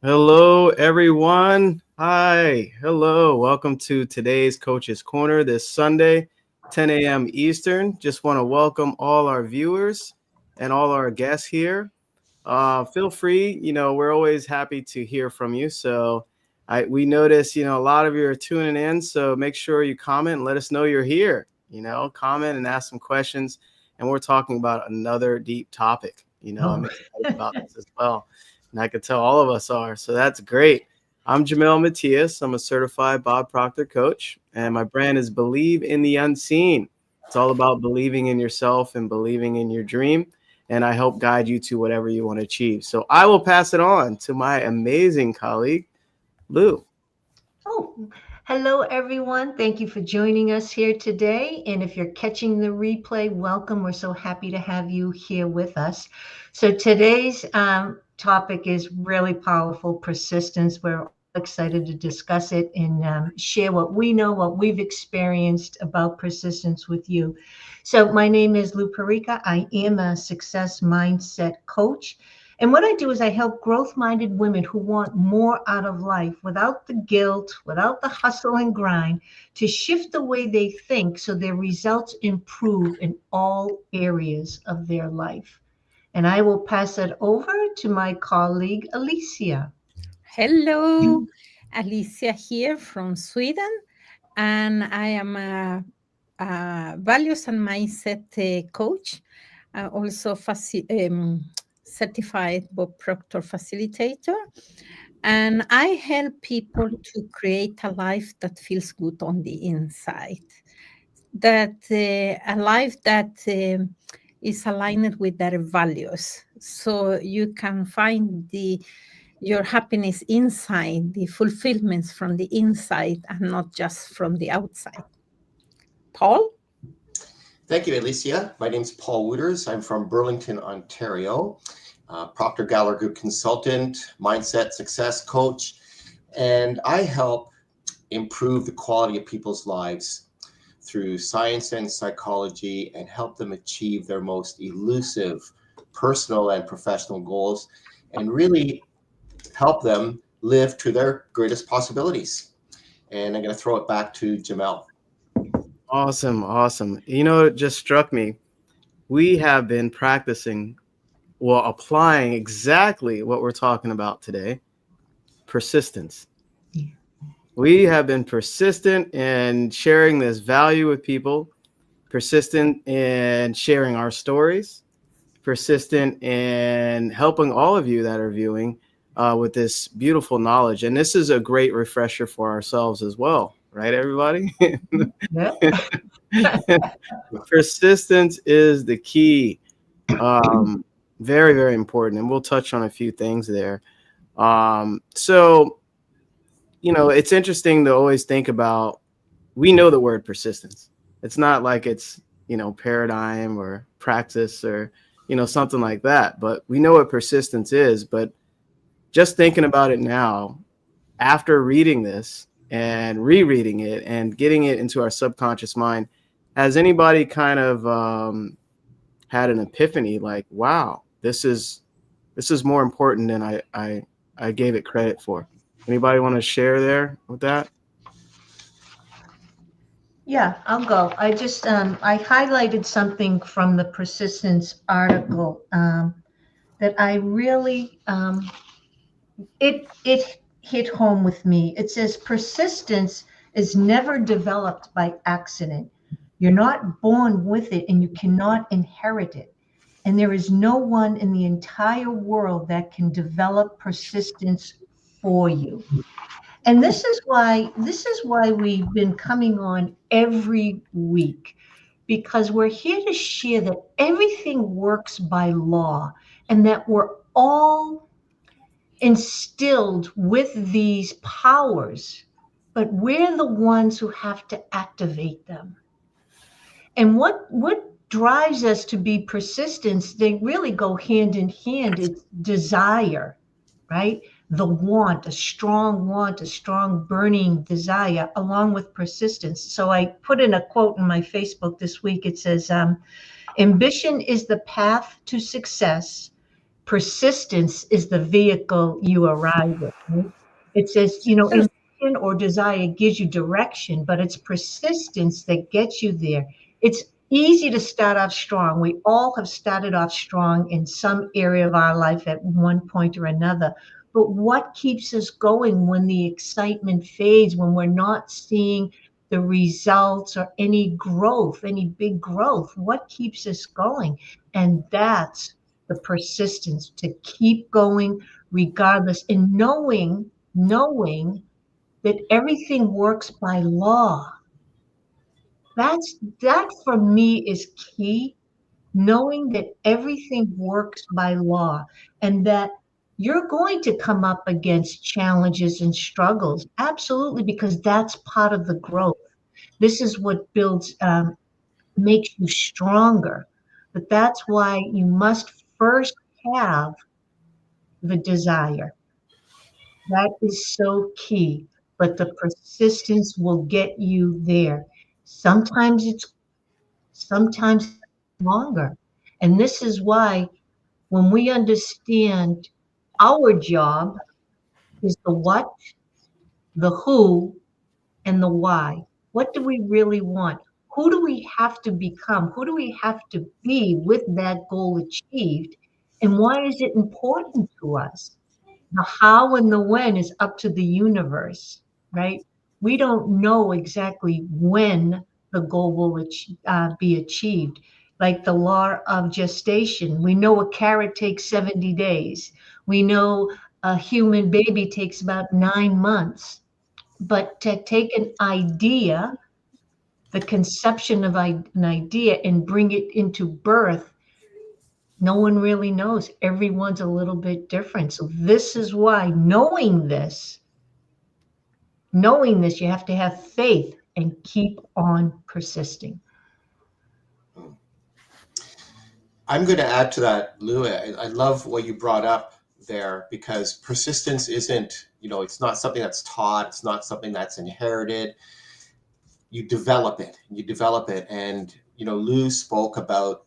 Hello, everyone. Hi. Hello. Welcome to today's Coach's Corner this Sunday, 10 a.m. Eastern. Just want to welcome all our viewers and all our guests here. Feel free. We're always happy to hear from you. So we notice, a lot of you are tuning in. So make sure you comment and let us know you're here. Comment and ask some questions. And we're talking about another deep topic. I'm Oh, excited about this as well. And I can tell all of us are. So that's great. I'm Jamel Matias. I'm a certified Bob Proctor coach, and my brand is Believe in the Unseen. It's all about believing in yourself and believing in your dream, and I help guide you to whatever you want to achieve. So I will pass it on to my amazing colleague, Lou. oh, hello everyone. Thank you for joining us here today. And if you're catching the replay, welcome. We're so happy to have you here with us. So today's topic is really powerful, persistence. We're all excited to discuss it and share what we know, what we've experienced about persistence with you. So my name is Lou Perica. I am a success mindset coach. And what I do is I help growth minded women who want more out of life without the guilt, without the hustle and grind, to shift the way they think so their results improve in all areas of their life. And I will pass it over to my colleague, Alicia. Hello, Alicia here from Sweden, and I am a values and mindset coach, also certified Bob Proctor facilitator, and I help people to create a life that feels good on the inside, that a life that is aligned with their values, so you can find the your happiness inside, the fulfillments from the inside and not just from the outside. Paul? Thank you, Alicia. My name is Paul Wooters. I'm from Burlington, Ontario. Proctor Gallagher Group consultant, mindset success coach, and I help improve the quality of people's lives through science and psychology and help them achieve their most elusive personal and professional goals and really help them live to their greatest possibilities. And I'm going to throw it back to Jamel. Awesome. Awesome. It just struck me. We have been practicing, well, applying exactly what we're talking about today, persistence. We have been persistent in sharing this value with people, persistent in sharing our stories, persistent in helping all of you that are viewing with this beautiful knowledge. And this is a great refresher for ourselves as well, right, everybody? Yeah. Persistence is the key. Very, very important. And we'll touch on a few things there. So, it's interesting to always think about, we know the word persistence. It's not like it's, paradigm or praxis or, something like that. But we know what persistence is. But just thinking about it now, after reading this and rereading it and getting it into our subconscious mind, has anybody kind of had an epiphany like, wow, this is more important than I gave it credit for? Anybody want to share there with that? Yeah, I'll go. I highlighted something from the persistence article that I really it hit home with me. It says persistence is never developed by accident. You're not born with it and you cannot inherit it. And there is no one in the entire world that can develop persistence for you. And this is why we've been coming on every week, because we're here to share that everything works by law and that we're all instilled with these powers, but we're the ones who have to activate them. And what drives us to be persistence, they really go hand in hand. It's desire, right? The want, a strong burning desire, along with persistence. So I put in a quote in my Facebook this week. It says, ambition is the path to success, persistence is the vehicle you arrive at. Right? It says, ambition or desire gives you direction, but it's persistence that gets you there. It's easy to start off strong. We all have started off strong in some area of our life at one point or another. But what keeps us going when the excitement fades, when we're not seeing the results or any growth, any big growth? What keeps us going? And that's the persistence to keep going regardless, and knowing that everything works by law. That for me is key, knowing that everything works by law, and that you're going to come up against challenges and struggles. Absolutely, because that's part of the growth. This is what builds, makes you stronger. But that's why you must first have the desire. That is so key. But the persistence will get you there. Sometimes longer. And this is why when we understand our job is the what, the who, and the why. What do we really want? Who do we have to become? Who do we have to be with that goal achieved? And why is it important to us? The how and the when is up to the universe, right? We don't know exactly when the goal will be achieved. Like the law of gestation, we know a carrot takes 70 days. We know a human baby takes about 9 months. But to take an idea, the conception of an idea, and bring it into birth, no one really knows. Everyone's a little bit different. So this is why knowing this, you have to have faith and keep on persisting. I'm going to add to that, Lou. I love what you brought up there, because persistence isn't, it's not something that's taught. It's not something that's inherited. You develop it. And, Lou spoke about,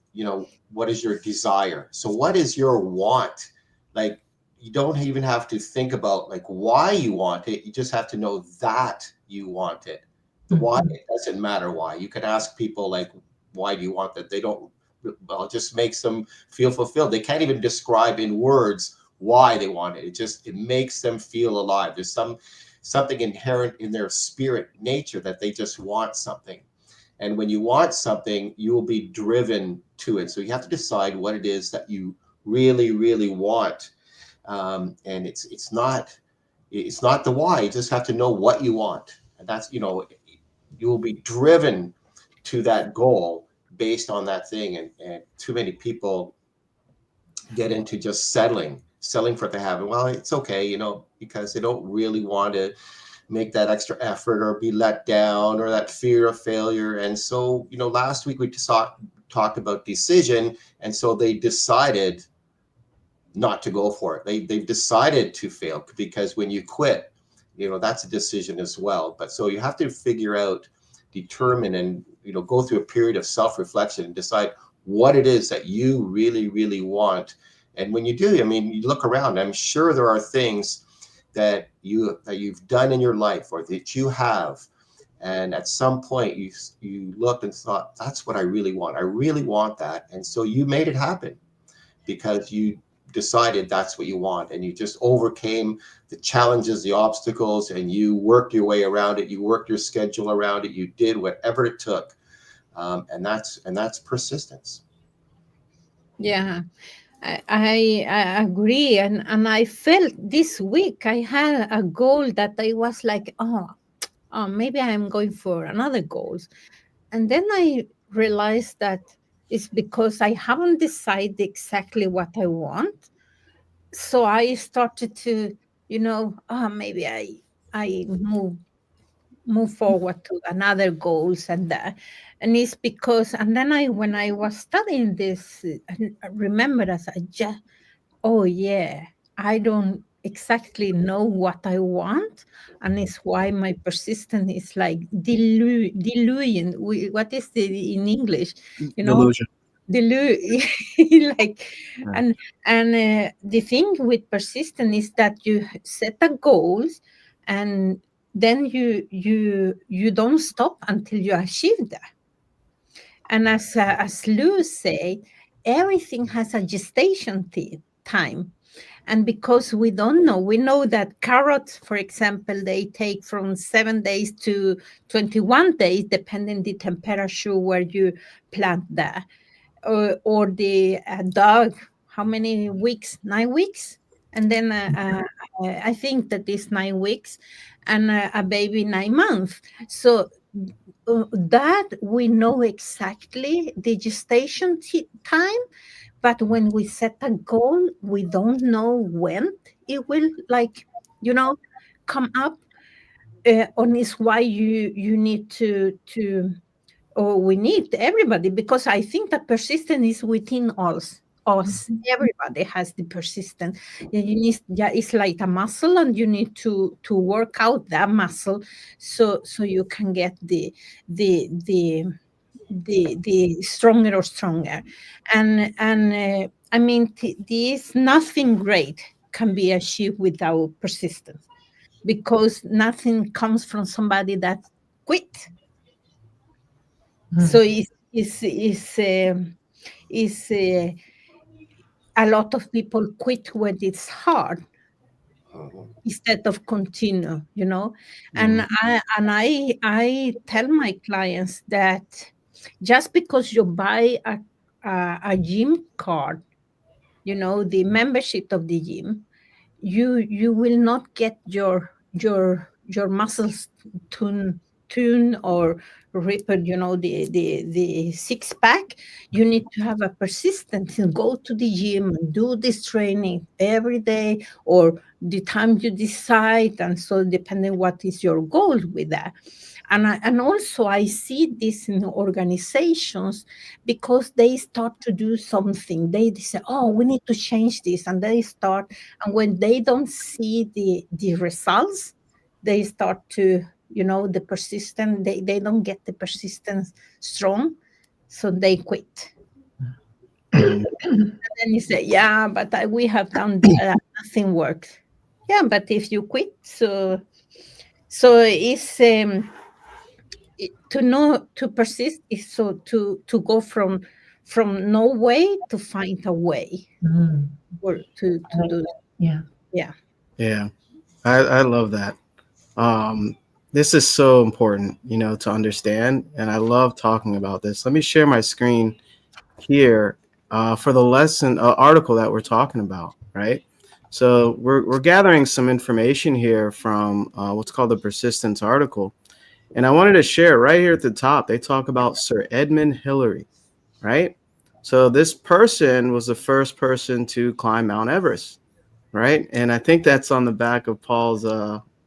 what is your desire? So what is your want? Like, you don't even have to think about like why you want it. You just have to know that you want it. The why, it doesn't matter why. You can ask people like, why do you want that? They don't, well, it just makes them feel fulfilled. They can't even describe in words why they want it. It makes them feel alive. There's something inherent in their spirit nature that they just want something. And when you want something, you will be driven to it. So you have to decide what it is that you really, really want. And it's not the why. You just have to know what you want. And that's, you will be driven to that goal based on that thing. And too many people get into just settling for what they have. And well, it's okay, because they don't really want to make that extra effort or be let down, or that fear of failure. And so, last week we talked about decision. And so they decided not to go for it. They've decided to fail, because when you quit, that's a decision as well. But so you have to figure out, determine, and, go through a period of self-reflection and decide what it is that you really, really want. And when you do, you look around, I'm sure there are things that you've done in your life, or that you have, and at some point you looked and thought, that's what I really want. I really want that. And so you made it happen because you decided that's what you want, and you just overcame the challenges, the obstacles, and you worked your way around it. You worked your schedule around it. You did whatever it took, and that's persistence. Yeah. I agree, and I felt this week I had a goal that I was like, oh, maybe I'm going for another goals, and then I realized that it's because I haven't decided exactly what I want. So I started to, maybe I move forward to another goals, and it's because, and then when I was studying this, I remember as oh yeah, I don't exactly know what I want, and it's why my persistence is like delusion. What is it in English? Delusion. like, Right. and the thing with persistence is that you set a goals, and then you don't stop until you achieve that. And as Lou said, everything has a gestation time. And because we don't know, we know that carrots, for example, they take from 7 days to 21 days, depending the temperature where you plant that. Or the dog, how many weeks? 9 weeks? And then I think that is 9 weeks, and a baby 9 months. So that we know exactly the gestation time, but when we set a goal, we don't know when it will, like, come up. And it's why you need to or we need everybody, because I think that persistence is within us. Everybody has the persistence. You need, yeah, it's like a muscle, and you need to work out that muscle, so you can get the the the stronger or stronger. And I mean, this nothing great can be achieved without persistence, because nothing comes from somebody that quit. So it's a lot of people quit when it's hard Mhm. instead of continue, Mhm. And I tell my clients that just because you buy a gym card, the membership of the gym, you will not get your muscles tune or ripped, the six pack. You need to have a persistence and go to the gym and do this training every day, or the time you decide. And so depending what is your goal with that. And also I see this in organizations, because they start to do something. They say, oh, we need to change this, and they start. And when they don't see the results, they start to, the persistent, they don't get the persistence strong, so they quit. Mhm. And then you say, yeah, but we have done that, nothing works. Yeah, but if you quit, so it's to know, to persist is so to go from no way to find a way, Mm. or I to like do. that. Yeah. Yeah. Yeah, I love that. Um, this is so important, to understand, and I love talking about this. Let me share my screen here for the lesson article that we're talking about, right? So we're gathering some information here from what's called the persistence article, and I wanted to share right here at the top. They talk about Sir Edmund Hillary, right? So this person was the first person to climb Mount Everest, right? And I think that's on the back of Paul's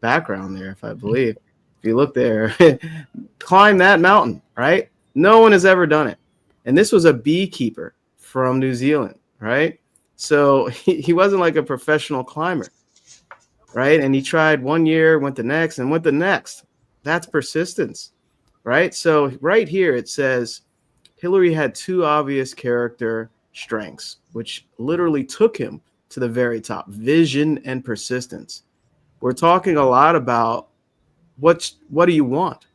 background there, if I believe. If you look there, climb that mountain, right? No one has ever done it. And this was a beekeeper from New Zealand, right? So he wasn't like a professional climber, right? And he tried 1 year, went the next, and went the next. That's persistence, right? So right here it says Hillary had two obvious character strengths, which literally took him to the very top: vision and persistence. We're talking a lot about what do you want,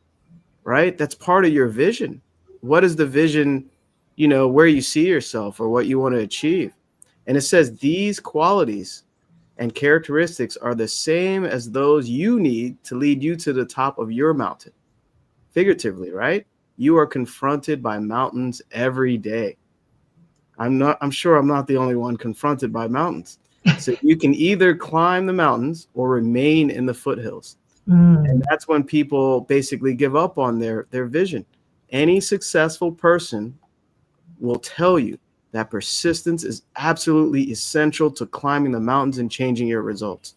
right? That's part of your vision. What is the vision, where you see yourself or what you want to achieve? And it says these qualities and characteristics are the same as those you need to lead you to the top of your mountain. Figuratively, right? You are confronted by mountains every day. I'm sure I'm not the only one confronted by mountains. So you can either climb the mountains or remain in the foothills. And Mm. that's when people basically give up on their vision. Any successful person will tell you that persistence is absolutely essential to climbing the mountains and changing your results.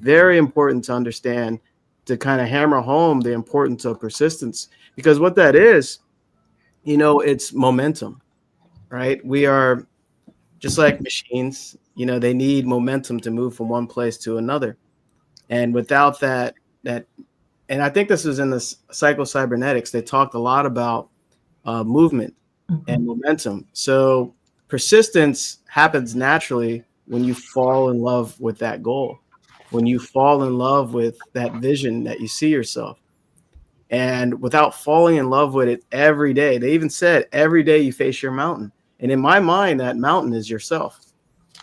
Very important to understand, to kind of hammer home the importance of persistence, because what that is, it's momentum, right? We are just like machines, they need momentum to move from one place to another. And without that, and I think this was in the psycho cybernetics, they talked a lot about movement and momentum. So persistence happens naturally when you fall in love with that goal, when you fall in love with that vision that you see yourself. And without falling in love with it every day, they even said every day you face your mountain. And in my mind, that mountain is yourself.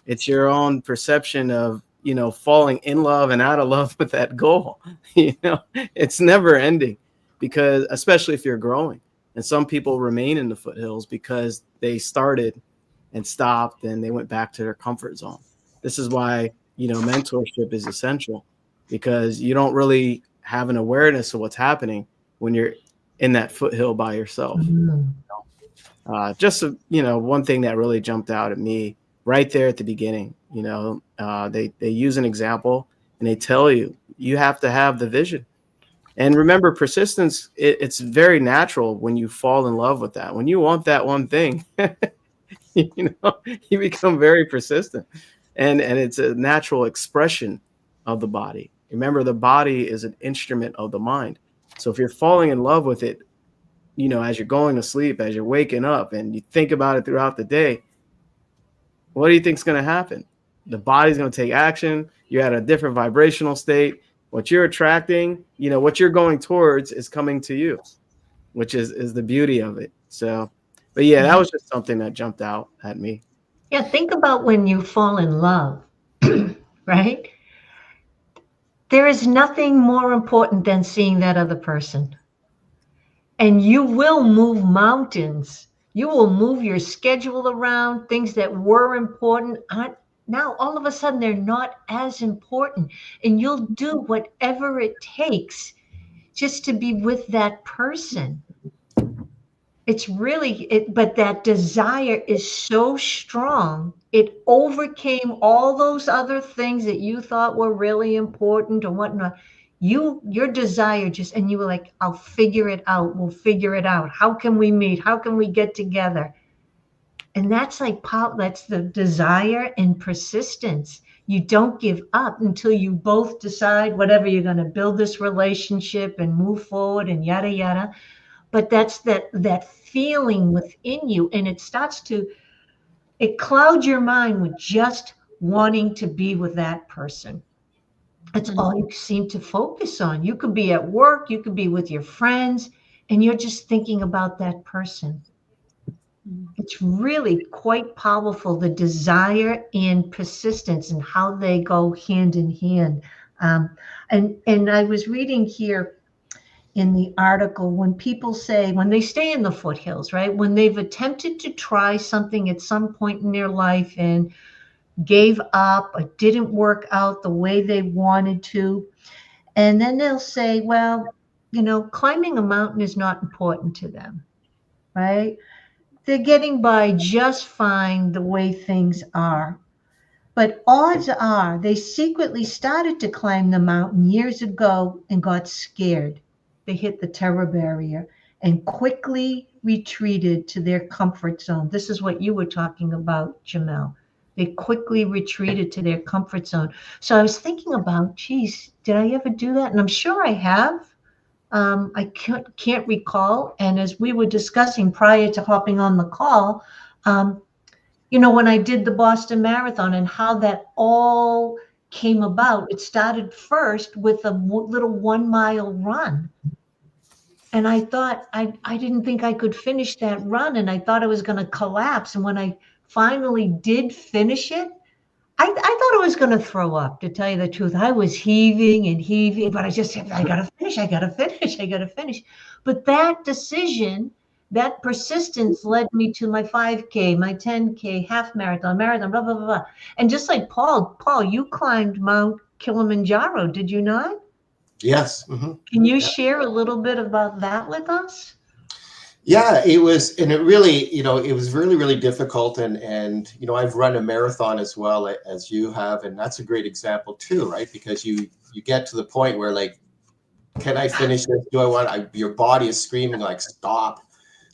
It's your own perception of, falling in love and out of love with that goal. It's never ending, because especially if you're growing. And some people remain in the foothills because they started and stopped and they went back to their comfort zone. This is why, mentorship is essential, because you don't really have an awareness of what's happening when you're in that foothill by yourself. Just one thing that really jumped out at me right there at the beginning, they use an example and they tell you have to have the vision. And remember, persistence, it's very natural when you fall in love with that. When you want that one thing, you become very persistent. And it's a natural expression of the body. Remember, the body is an instrument of the mind. So if you're falling in love with it, as you're going to sleep, as you're waking up, and you think about it throughout the day, what do you think is going to happen? The body's going to take action. You're at a different vibrational state. What you're attracting, what you're going towards is coming to you, which is the beauty of it. So, but yeah, that was just something that jumped out at me. Yeah, think about when you fall in love, right? There is nothing more important than seeing that other person. And you will move mountains. You will move your schedule around. Things that were important aren't now all of a sudden they're not as important. And you'll do whatever it takes just to be with that person. It's really it, but that desire is so strong. It overcame all those other things that you thought were really important or whatnot. Your desire just, and you were like, I'll figure it out. We'll figure it out. How can we meet? How can we get together? And that's that's the desire and persistence. You don't give up until you both decide whatever you're going to build this relationship and move forward and yada, yada. But that's that feeling within you. And it clouds your mind with just wanting to be with that person. That's all you seem to focus on. You could be at work, you could be with your friends, and you're just thinking about that person. It's really quite powerful, the desire and persistence and how they go hand in hand. And I was reading here in the article, when people say, when they stay in the foothills, right? When they've attempted to try something at some point in their life and gave up or didn't work out the way they wanted to. And then they'll say, well, climbing a mountain is not important to them, right? They're getting by just fine the way things are. But odds are they secretly started to climb the mountain years ago and got scared. They hit the terror barrier and quickly retreated to their comfort zone. This is what you were talking about, Jamel. They quickly retreated to their comfort zone. So I was thinking about, geez, did I ever do that? And I'm sure I have. I can't recall. And as we were discussing prior to hopping on the call, when I did the Boston Marathon and how that all came about, it started first with a little 1 mile run. And I thought, I didn't think I could finish that run. And I thought I was going to collapse. And when I finally did finish it, I thought I was going to throw up, to tell you the truth. I was heaving and heaving, but I just said, I got to finish, I got to finish, I got to finish. But that decision, that persistence led me to my 5K, my 10K, half marathon, blah, blah, blah, blah. And just like Paul, you climbed Mount Kilimanjaro, did you not? Yes. Mm-hmm. Can you share a little bit about that with us? Yeah, it was, and it really, it was really, really difficult. And I've run a marathon as well as you have, and that's a great example too, right? Because you get to the point where, like, can I finish this? Do I want? Your body is screaming like, stop,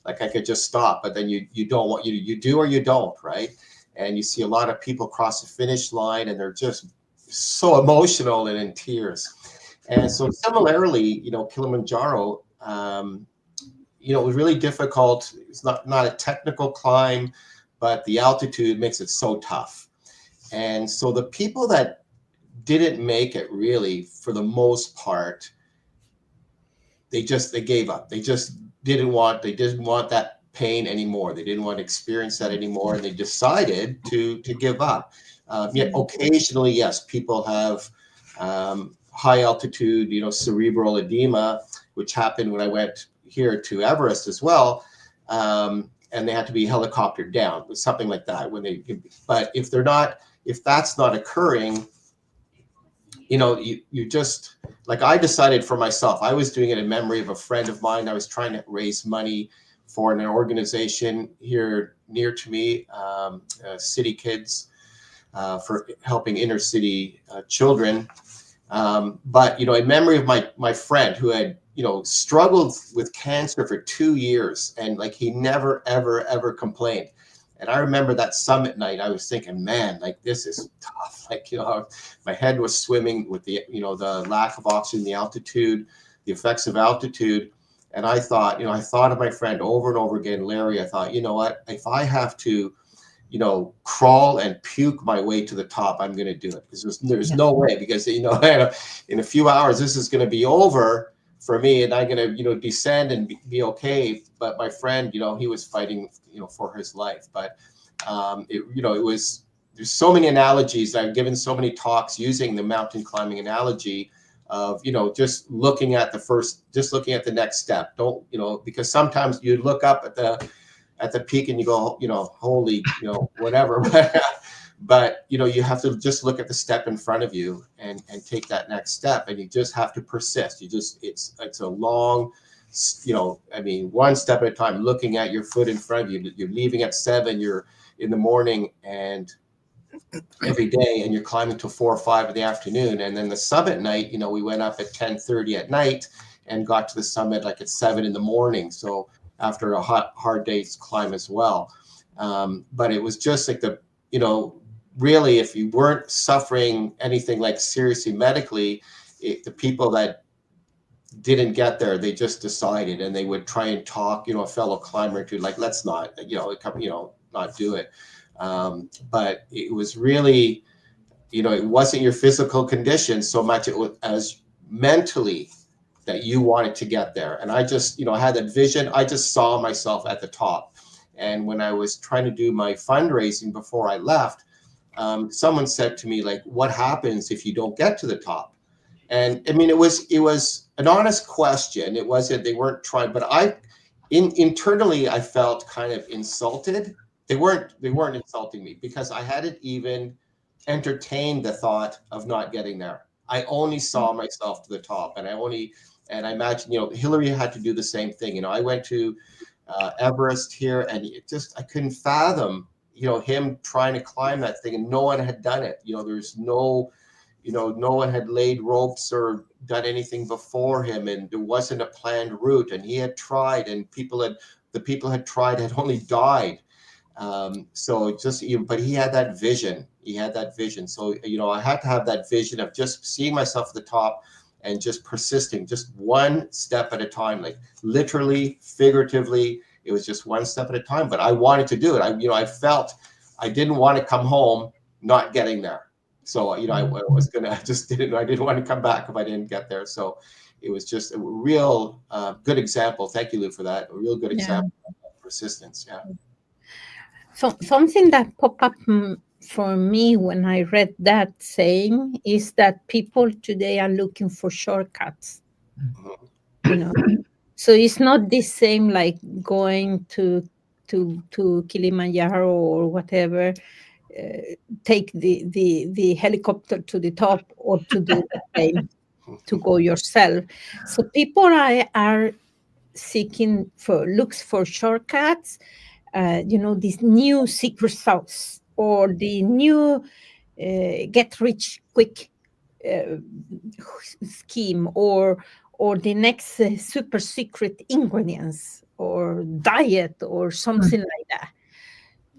like I could just stop, but then you don't want, you do or you don't, right? And you see a lot of people cross the finish line, and they're just so emotional and in tears. And so similarly, Kilimanjaro. you know, it was really difficult. It's not a technical climb, but the altitude makes it so tough. And so the people that didn't make it, really, for the most part, they gave up. They just didn't want that pain anymore. They didn't want to experience that anymore, and they decided to give up. Yet occasionally, yes, people have high altitude, you know, cerebral edema, which happened when I went here to Everest as well, and they had to be helicoptered down, something like that. But if that's not occurring, you know, you just, like, I decided for myself, I was doing it in memory of a friend of mine. I was trying to raise money for an organization here near to me, City Kids, for helping inner city children. But, you know, in memory of my friend who had, you know, struggled with cancer for 2 years, and like, he never, ever, ever complained. And I remember that summit night, I was thinking, man, like, this is tough. Like, you know, my head was swimming with the, you know, the lack of oxygen, the altitude, the effects of altitude. And I thought of my friend over and over again, Larry. I thought, you know what, if I have to, you know, crawl and puke my way to the top, I'm going to do it, because there's no way, because, you know, in a few hours, this is going to be over for me, and I'm going to, you know, descend and be okay. But my friend, you know, he was fighting, you know, for his life. But there's so many analogies. I've given so many talks using the mountain climbing analogy of, you know, just looking at the next step. Don't, you know, because sometimes you look up at the peak and you go, you know, holy, you know, whatever. But, you know, you have to just look at the step in front of you and take that next step, and you just have to persist. It's a long, you know, I mean, one step at a time, looking at your foot in front of you. You're leaving at 7, you're in the morning and every day, and you're climbing till 4 or 5 in the afternoon. And then the summit night, you know, we went up at 10:30 at night and got to the summit like at 7 in the morning. So after a hard day's climb as well. But it was just like you know, really, if you weren't suffering anything like seriously medically, the people that didn't get there, they just decided, and they would try and talk, you know, a fellow climber to, like, let's not, you know, not do it. But it was really, you know, it wasn't your physical condition so much as mentally that you wanted to get there. And I just, you know, I had that vision. I just saw myself at the top. And when I was trying to do my fundraising before I left, someone said to me, like, what happens if you don't get to the top? And I mean, it was an honest question. It wasn't, they weren't trying, but internally, I felt kind of insulted. They weren't insulting me, because I hadn't even entertained the thought of not getting there. I only saw myself to the top, and I imagine, you know, Hillary had to do the same thing. You know, I went to Everest here, and I couldn't fathom, you know, him trying to climb that thing, and no one had done it. You know, there's no one had laid ropes or done anything before him, and there wasn't a planned route, and he had tried, and the people had tried had only died. So just, but he had that vision. So, you know, I had to have that vision of just seeing myself at the top and just persisting, just one step at a time, like literally, figuratively. It was just one step at a time, but I wanted to do it. I felt I didn't want to come home not getting there. So, you know, I didn't want to come back if I didn't get there. So it was just a real good example. Thank you, Lou, for that. A real good example of persistence. Yeah. So something that popped up for me when I read that saying is that people today are looking for shortcuts. You know, so it's not the same like going to Kilimanjaro or whatever. Take the helicopter to the top, or to do the same, to go yourself. So people are seeking looks for shortcuts. You know, this new secret sauce, or the new get rich quick scheme, or the next super secret ingredients or diet or something like that.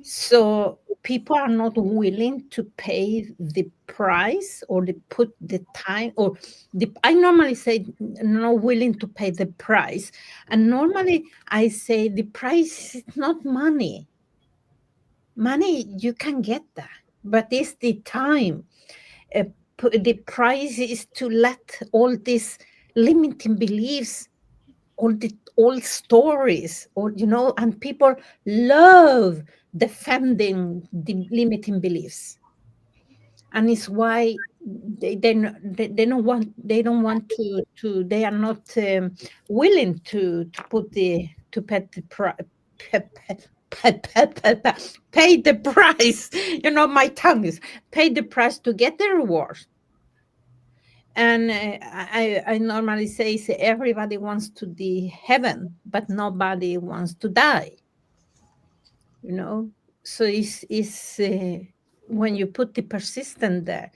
So people are not willing to pay the price or they put the time or I normally say not willing to pay the price. And normally I say the price is not money. Money, you can get that, but it's the time. The price is to let all these limiting beliefs, all the old stories, or and people love defending the limiting beliefs, and it's why they don't want to they are not willing to put the to pay the price. Pay the price. My tongue is pay the price to get the reward. And I normally say everybody wants to the heaven, but nobody wants to die. So it's when you put the persistent there,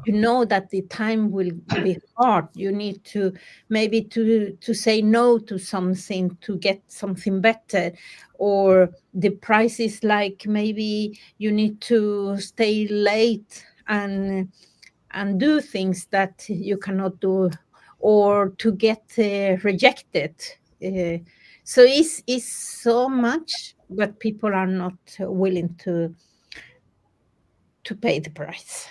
that the time will be hard. You need to maybe to say no to something to get something better, or the price is like maybe you need to stay late and do things that you cannot do, or to get rejected. So it's so much, but people are not willing to pay the price.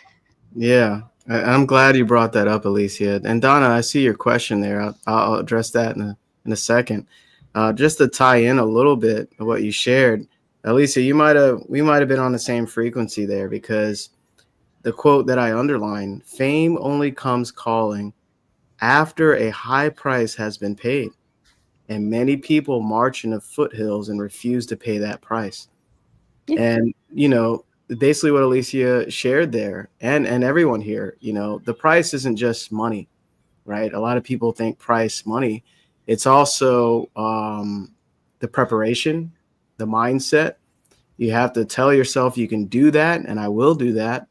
Yeah, I'm glad you brought that up, Alicia. And Donna, I see your question there. I'll address that in a second. Just to tie in a little bit of what you shared, Alicia, we might have been on the same frequency there, because the quote that I underlined: "Fame only comes calling after a high price has been paid, and many people march in the foothills and refuse to pay that price." Yeah. And basically what Alicia shared there, and everyone here, the price isn't just money, right? A lot of people think price, money. It's also the preparation, the mindset. You have to tell yourself you can do that, and I will do that.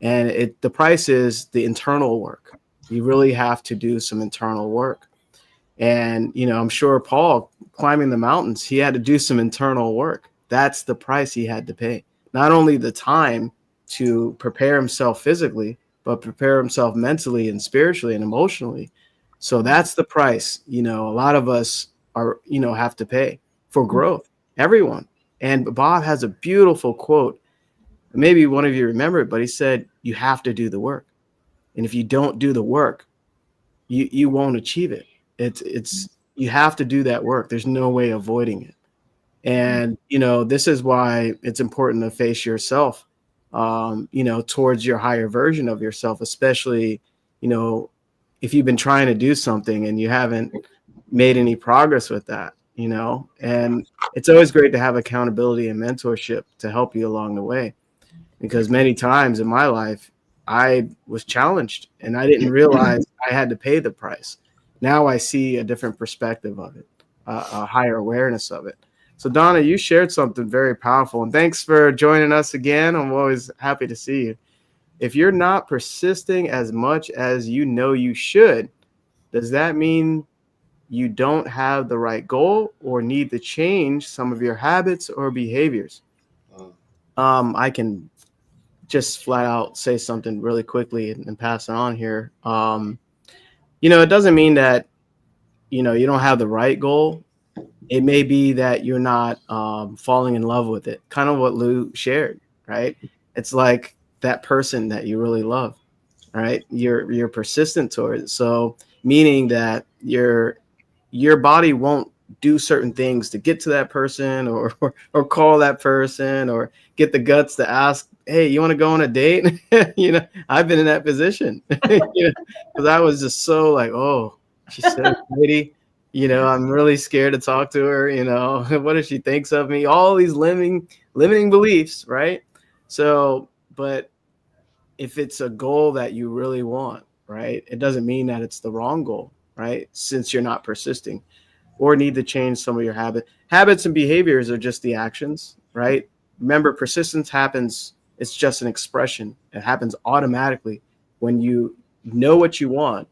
And the price is the internal work. You really have to do some internal work. And, I'm sure Paul, climbing the mountains, he had to do some internal work. That's the price he had to pay. Not only the time to prepare himself physically, but prepare himself mentally and spiritually and emotionally. So that's the price, a lot of us have to pay for growth, everyone. And Bob has a beautiful quote. Maybe one of you remember it, but he said, you have to do the work. And if you don't do the work, you won't achieve it. It's you have to do that work. There's no way avoiding it. And, this is why it's important to face yourself, towards your higher version of yourself, especially, if you've been trying to do something and you haven't made any progress with that, and it's always great to have accountability and mentorship to help you along the way. Because many times in my life, I was challenged and I didn't realize I had to pay the price. Now I see a different perspective of it, a higher awareness of it. So Donna, you shared something very powerful, and thanks for joining us again. I'm always happy to see you. If you're not persisting as much as you should, does that mean you don't have the right goal or need to change some of your habits or behaviors? I can just flat out say something really quickly and pass it on here. It doesn't mean that, you don't have the right goal. It may be that you're not falling in love with it. Kind of what Lou shared, right? It's like that person that you really love, right? You're persistent towards it. So meaning that your body won't do certain things to get to that person or call that person or get the guts to ask, hey, you want to go on a date? I've been in that position, because I was just so like, oh, she's so pretty. I'm really scared to talk to her. What if she thinks of me? All these limiting beliefs, right? So, but if it's a goal that you really want, right, it doesn't mean that it's the wrong goal, right? Since you're not persisting or need to change some of your habits and behaviors are just the actions, right? Remember, persistence happens. It's just an expression. It happens automatically when you know what you want,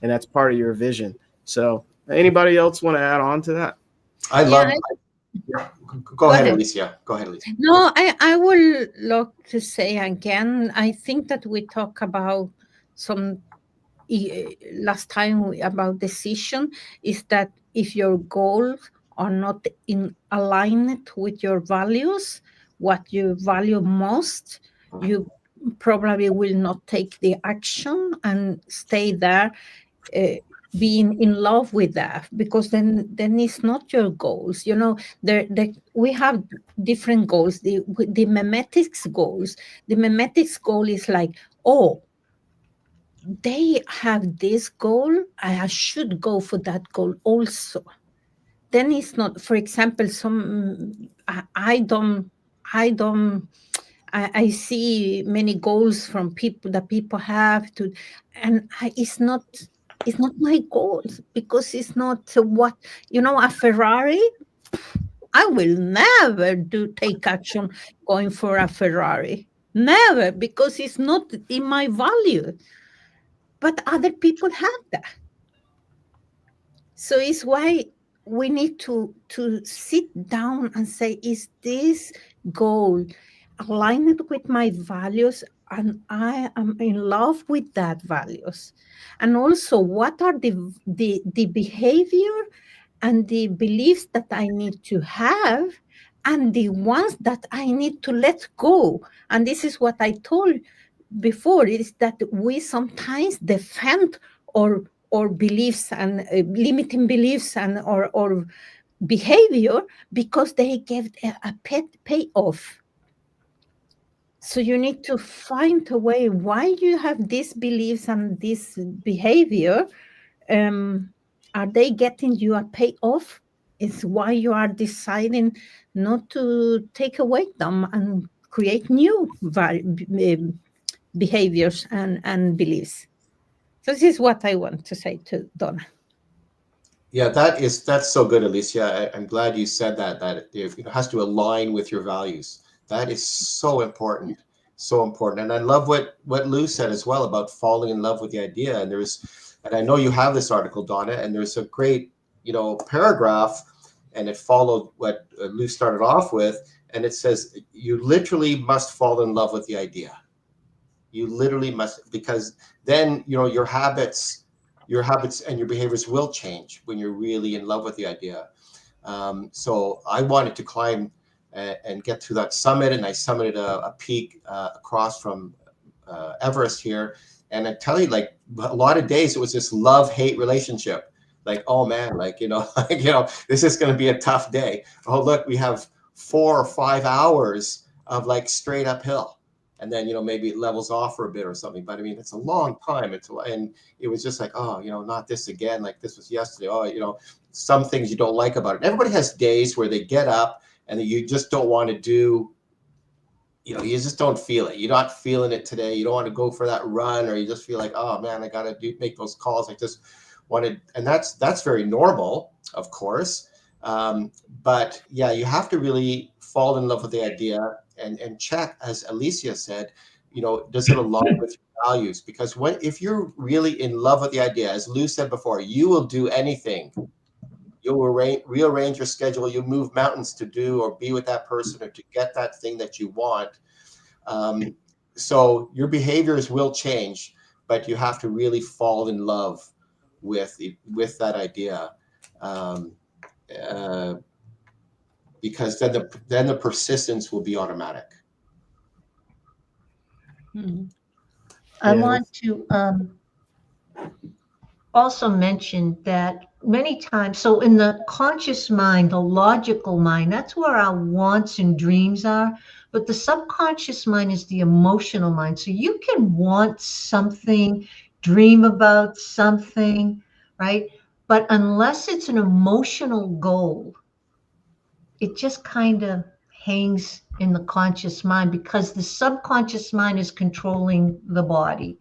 and that's part of your vision. So anybody else want to add on to that? I love Go ahead, ahead. Alicia. Go ahead, Alicia. No, I will love to say again, I think that we talk about some last time about decision is that if your goals are not in alignment with your values, what you value most, you probably will not take the action and stay there being in love with that, because then it's not your goals. You know, we have different goals. The memetics goals, the memetics goal is like, oh, they have this goal, I should go for that goal also. Then it's not, for example, I see many goals from people that people have to, and it's not my goals, because it's not what, you know, a Ferrari. I will never take action going for a Ferrari. Never, because it's not in my value. But other people have that. So it's why we need to sit down and say, is this goal aligned with my values, and I am in love with that values? And also, what are the behavior and the beliefs that I need to have, and the ones that I need to let go? And this is what I told before, is that we sometimes defend or beliefs and limiting beliefs and or behavior because they give a pet payoff. So you need to find a way why you have these beliefs and this behavior. Are they getting you a payoff? It's why you are deciding not to take away them and create new behaviors and beliefs. So this is what I want to say to Donna. Yeah, that's so good, Alicia. I'm glad you said that. That it has to align with your values. That is so important, so important. And I love what Lou said as well about falling in love with the idea. And I know you have this article, Donna, and there's a great paragraph, and it followed what Lou started off with, and it says you literally must fall in love with the idea. You literally must, because then your habits and your behaviors will change when you're really in love with the idea. So I wanted to climb and get to that summit, and I summited a peak across from Everest here. And I tell you, like, a lot of days it was this love-hate relationship. Like, oh man, this is going to be a tough day. Oh, look, we have 4 or 5 hours of like straight uphill. And then, maybe it levels off for a bit or something. But I mean, it's a long time. And it was just like, oh, not this again. Like this was yesterday. Oh, some things you don't like about it. Everybody has days where they get up and you just don't want to do, you just don't feel it. You're not feeling it today. You don't want to go for that run, or you just feel like, oh man, I got to make those calls. I just wanted, and that's very normal, of course. But yeah, you have to really fall in love with the idea and check, as Alicia said, does it align with your values? Because if you're really in love with the idea, as Lou said before, you will do anything. You'll rearrange your schedule. You'll move mountains to do or be with that person or to get that thing that you want. So your behaviors will change, but you have to really fall in love with that idea. Because then the persistence will be automatic. I want to also mention that many times, so in the conscious mind, the logical mind, that's where our wants and dreams are. But the subconscious mind is the emotional mind. So you can want something, dream about something, right? But unless it's an emotional goal, it just kind of hangs in the conscious mind, because the subconscious mind is controlling the body.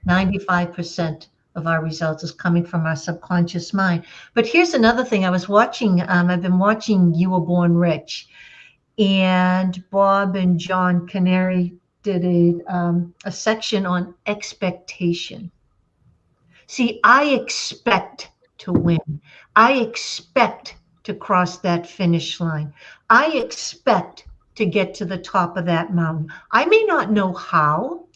95% of our results is coming from our subconscious mind. But here's another thing. I was watching, I've been watching You Were Born Rich, and Bob and John Canary did a section on expectation. See, I expect to win. I expect to cross that finish line. I expect to get to the top of that mountain. I may not know how.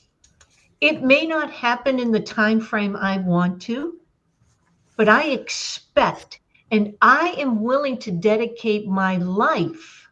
It may not happen in the time frame I want to, but I expect, and I am willing to dedicate my life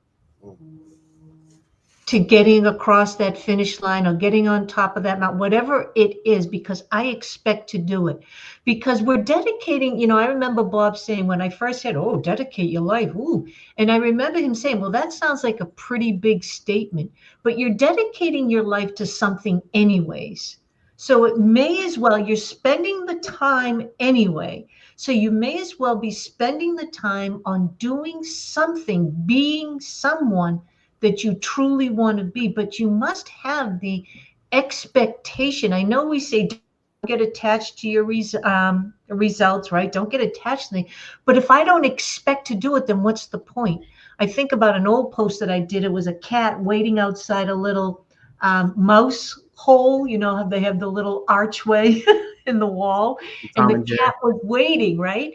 to getting across that finish line or getting on top of that mountain, whatever it is, because I expect to do it. Because we're dedicating, I remember Bob saying when I first said, oh, dedicate your life. Ooh. And I remember him saying, well, that sounds like a pretty big statement, but you're dedicating your life to something anyways. So it may as well, you're spending the time anyway. So you may as well be spending the time on doing something, being someone that you truly want to be, but you must have the expectation. I know we say don't get attached to your results, right? Don't get attached to them. But if I don't expect to do it, then what's the point? I think about an old post that I did. It was a cat waiting outside a little mouse hole. How they have the little archway in the wall, and the cat was waiting, right?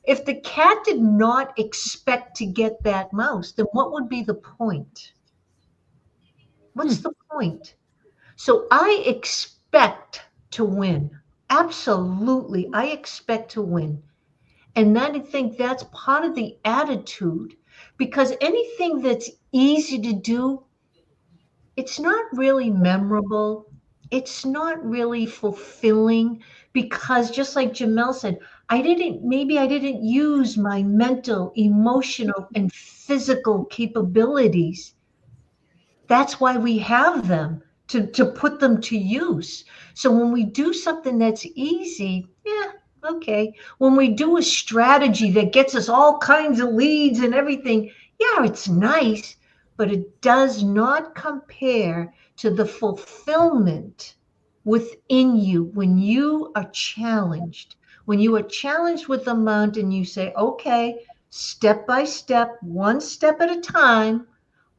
If the cat did not expect to get that mouse, then what would be the point? What's the point? So I expect to win. Absolutely. I expect to win. And then I think that's part of the attitude, because anything that's easy to do, it's not really memorable. It's not really fulfilling, because just like Jamel said, maybe I didn't use my mental, emotional, and physical capabilities. That's why we have them, to put them to use. So when we do something that's easy, yeah, okay. When we do a strategy that gets us all kinds of leads and everything, yeah, it's nice, but it does not compare to the fulfillment within you when you are challenged. When you are challenged with a mountain, you say, okay, step by step, one step at a time,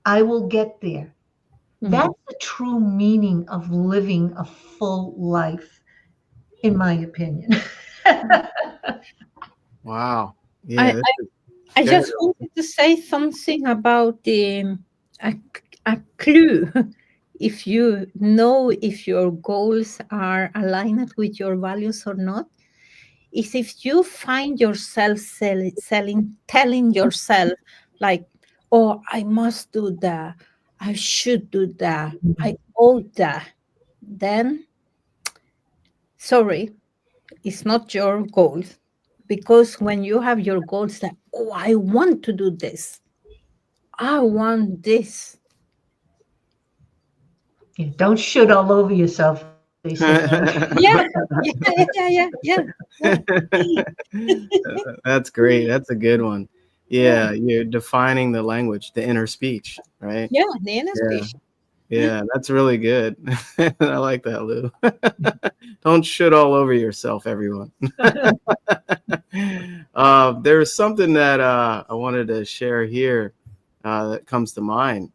I will get there. That's the true meaning of living a full life, in my opinion. Wow. Yeah. I just wanted to say something about a clue. If you know if your goals are aligned with your values or not, is if you find yourself telling yourself like, oh, I must do that, I should do that, I owe that, then sorry, it's not your goal. Because when you have your goals that, oh, I want to do this, I want this. Yeah, don't shoot all over yourself. They say. Yeah. That's great. That's a good one. Yeah, you're defining the language, the inner speech, right? Yeah, the inner speech. Yeah, that's really good. I like that, Lou. Don't shit all over yourself, everyone. There's something that I wanted to share here that comes to mind.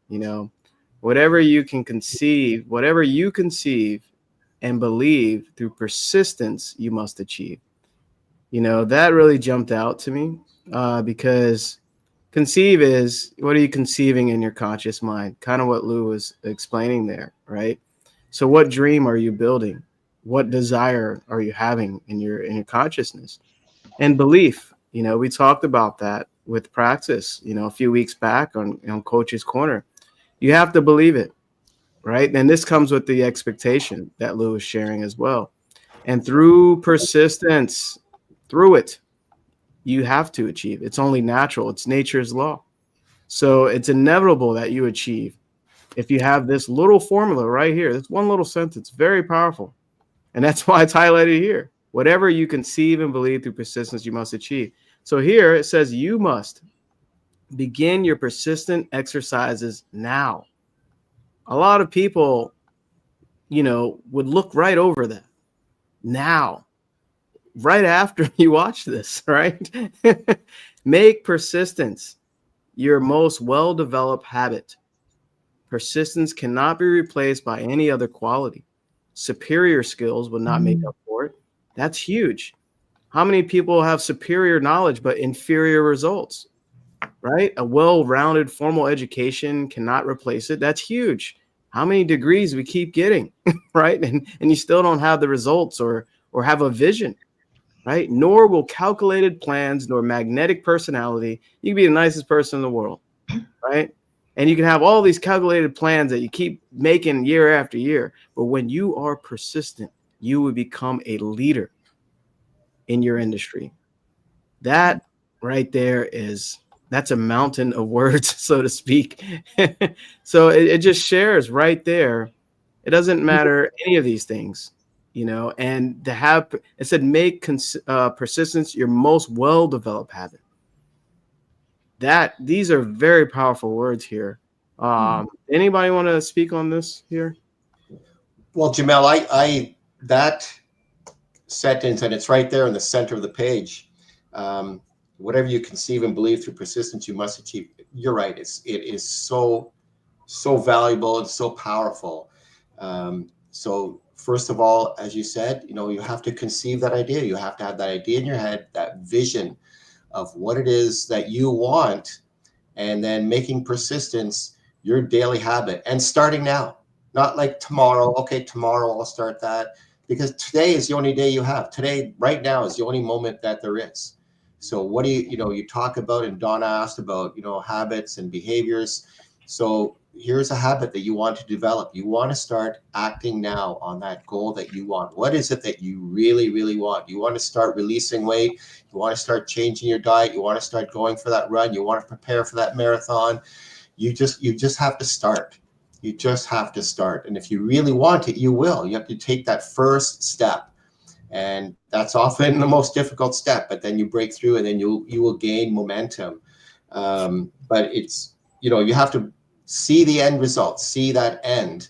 Whatever you conceive and believe through persistence, you must achieve. That really jumped out to me because conceive is, what are you conceiving in your conscious mind? Kind of what Lou was explaining there, right? So what dream are you building? What desire are you having in your consciousness? And belief, we talked about that with praxis, a few weeks back on Coach's Corner. You have to believe it, right? And this comes with the expectation that Lou was sharing as well. And through persistence, through it, you have to achieve. It's only natural. It's nature's law. So it's inevitable that you achieve. If you have this little formula right here, this one little sentence, very powerful. And that's why it's highlighted here. Whatever you conceive and believe through persistence, you must achieve. So here it says you must begin your persistent exercises now. A lot of people, would look right over that. Now. Right after you watch this, right? Make persistence your most well-developed habit. Persistence cannot be replaced by any other quality. Superior skills will not make up for it. That's huge. How many people have superior knowledge but inferior results? right? A well-rounded formal education cannot replace it. That's huge. How many degrees we keep getting, right? And you still don't have the results or have a vision, right? Nor will calculated plans nor magnetic personality. You can be the nicest person in the world, right? And you can have all these calculated plans that you keep making year after year. But when you are persistent, you will become a leader in your industry. That right there that's a mountain of words, so to speak. So it just shares right there. It doesn't matter any of these things, and to have, it said, make persistence your most well-developed habit. These are very powerful words here. Anybody want to speak on this here? Well, Jamel, I that sentence, and it's right there in the center of the page. Whatever you conceive and believe through persistence, you must achieve. You're right. It is so valuable and so powerful. So first of all, as you said, you have to conceive that idea. You have to have that idea in your head, that vision of what it is that you want, and then making persistence your daily habit, and starting now, not like tomorrow. Okay, tomorrow I'll start that, because today is the only day you have. Today, right now, is the only moment that there is. So what do you talk about, and Donna asked about, habits and behaviors. So here's a habit that you want to develop. You want to start acting now on that goal that you want. What is it that you really, really want? You want to start releasing weight. You want to start changing your diet. You want to start going for that run. You want to prepare for that marathon. You just have to start. You just have to start. And if you really want it, you will. You have to take that first step. And that's often the most difficult step, but then you break through, and then you will gain momentum. But it's, you have to see the end result, see that end.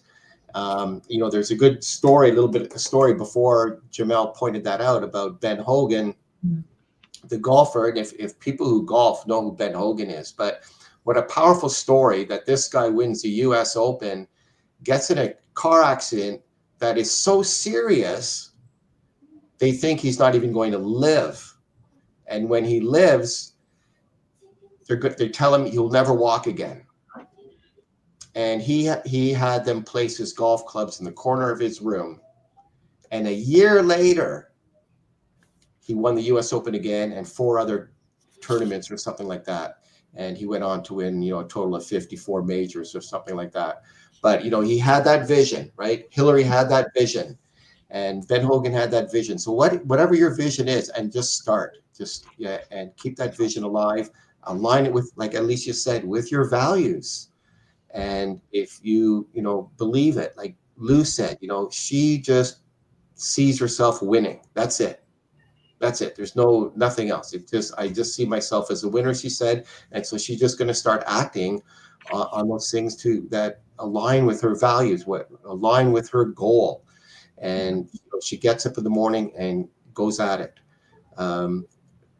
There's a good story, a little bit of a story before Jamel pointed that out, about Ben Hogan, the golfer. And if people who golf know who Ben Hogan is, but what a powerful story that this guy wins the US Open, gets in a car accident that is so serious, they think he's not even going to live. And when he lives, they tell him he'll never walk again. And he had them place his golf clubs in the corner of his room. And a year later, he won the US Open again, and 4 other tournaments or something like that. And he went on to win, a total of 54 majors or something like that. But, he had that vision, right? Hillary had that vision. And Ben Hogan had that vision. So whatever your vision is, and just start, and keep that vision alive. Align it with, like Alicia said, with your values. And if you believe it, like Lou said, she just sees herself winning. That's it. There's nothing else. I just see myself as a winner, she said. And so she's just going to start acting on those things too, that align with her values, align with her goal. And she gets up in the morning and goes at it.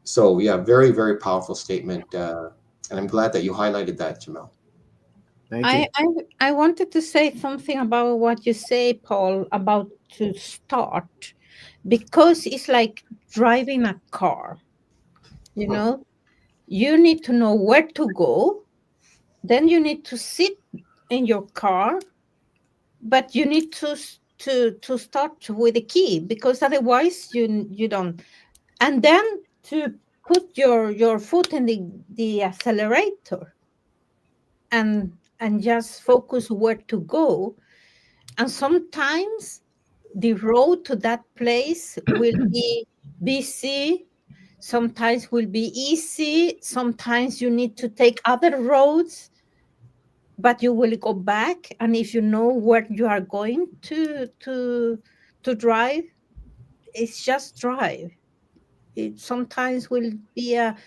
So yeah, very, very powerful statement. And I'm glad that you highlighted that, Jamel. Thank you. I wanted to say something about what you say, Paul, about to start, because it's like driving a car. You need to know where to go. Then you need to sit in your car, but you need to start with the key, because otherwise you don't. And then to put your foot in the accelerator and just focus where to go. And sometimes the road to that place will be busy, sometimes will be easy, sometimes you need to take other roads, but you will go back. And if you know where you are going to drive, it's just drive. It sometimes will be a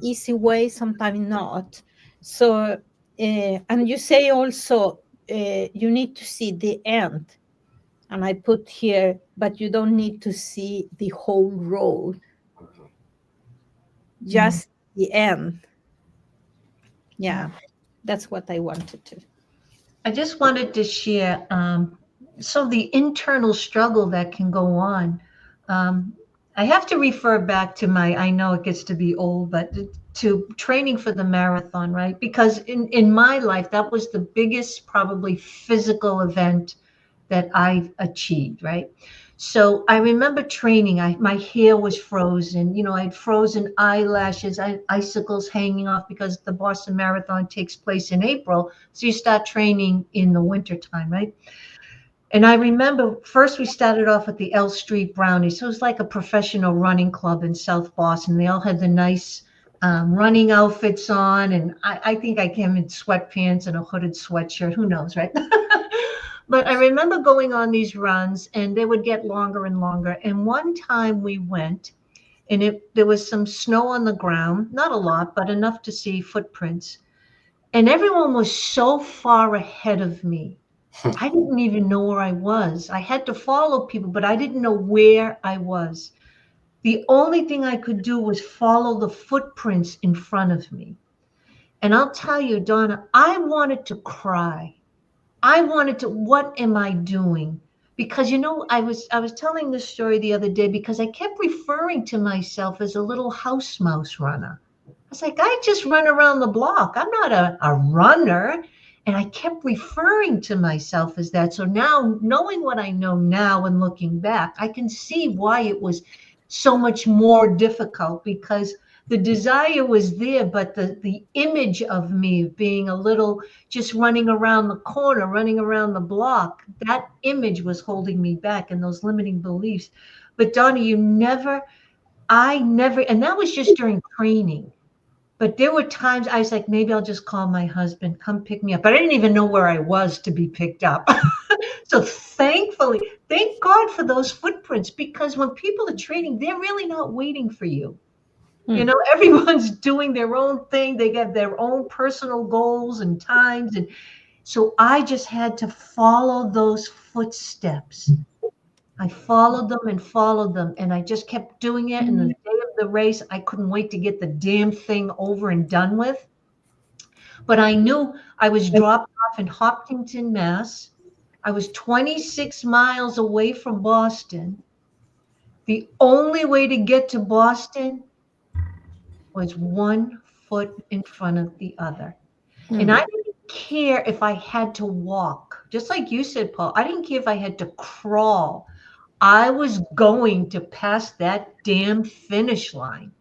easy way, sometimes not. So and you say also you need to see the end, and I put here, but you don't need to see the whole road, just the end. Yeah, that's what I wanted to. I just wanted to share so the internal struggle that can go on. I have to refer back to I know it gets to be old, but to training for the marathon, right? Because in my life, that was the biggest probably physical event that I've achieved, right? So I remember training. My hair was frozen. You know, I had frozen eyelashes, icicles hanging off because the Boston Marathon takes place in April. So you start training in the wintertime, right? And I remember first we started off at the L Street Brownies. So it was like a professional running club in South Boston. They all had the nice running outfits on. And I think I came in sweatpants and a hooded sweatshirt. Who knows, right? But I remember going on these runs and they would get longer and longer. And one time we went and there was some snow on the ground, not a lot, but enough to see footprints. And everyone was so far ahead of me. I didn't even know where I was. I had to follow people, but I didn't know where I was. The only thing I could do was follow the footprints in front of me. And I'll tell you, Donna, I wanted to cry. I wanted to, what am I doing? Because you know, I was telling this story the other day because I kept referring to myself as a little house mouse runner. I was like, I just run around the block. I'm not a runner. And I kept referring to myself as that. So now, knowing what I know now and looking back, I can see why it was so much more difficult, because the desire was there, but the image of me being a little, just running around the corner, running around the block, that image was holding me back, and those limiting beliefs. But Donna, I never, and that was just during training. But there were times I was like, maybe I'll just call my husband, come pick me up. But I didn't even know where I was to be picked up. So thankfully, thank God for those footprints, because when people are training, they're really not waiting for you. You know, everyone's doing their own thing. They get their own personal goals and times. And so I just had to follow those footsteps. I followed them, and I just kept doing it. And the day of the race, I couldn't wait to get the damn thing over and done with. But I knew I was dropped off in Hopkinton, Mass. I was 26 miles away from Boston. The only way to get to Boston was one foot in front of the other. And I didn't care if I had to walk. Just like you said, Paul, I didn't care if I had to crawl. I was going to pass that damn finish line.